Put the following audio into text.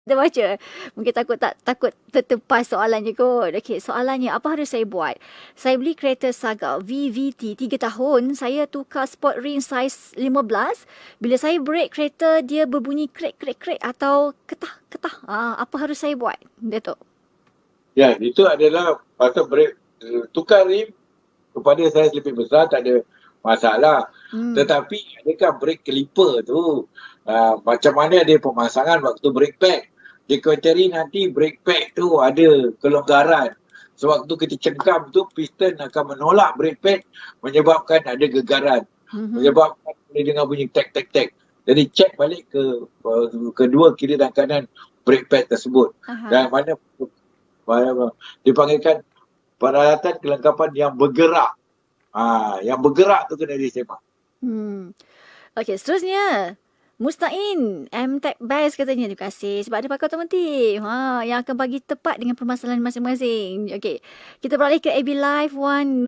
Kita baca. Mungkin takut terlepas soalannya kot. Okey, soalannya, apa harus saya buat? Saya beli kereta Saga VVT 3 tahun. Saya tukar sport ring saiz 15. Bila saya break kereta, dia berbunyi krek atau ketah. Apa harus saya buat, Datuk? Ya, itu adalah pasal break. Tukar rim kepada saiz lebih besar tak ada masalah. Tetapi adakah brake caliper tu macam mana dia pemasangan waktu brake pad? Dia kontari nanti brake pad tu ada kelonggaran. Sewaktu kita cengkam tu piston akan menolak brake pad menyebabkan ada gegaran. Menyebabkan boleh dengar bunyi tek. Jadi cek balik ke kedua kiri dan kanan brake pad tersebut. Dan mana dipanggilkan peralatan kelengkapan yang bergerak. Yang bergerak tu kena disemak. Okey, seterusnya. Mustain, MTech Best katanya. Terima kasih sebab ada pakar otomotif. Yang akan bagi tepat dengan permasalahan masing-masing. Okey, kita beralih ke AB Live 1.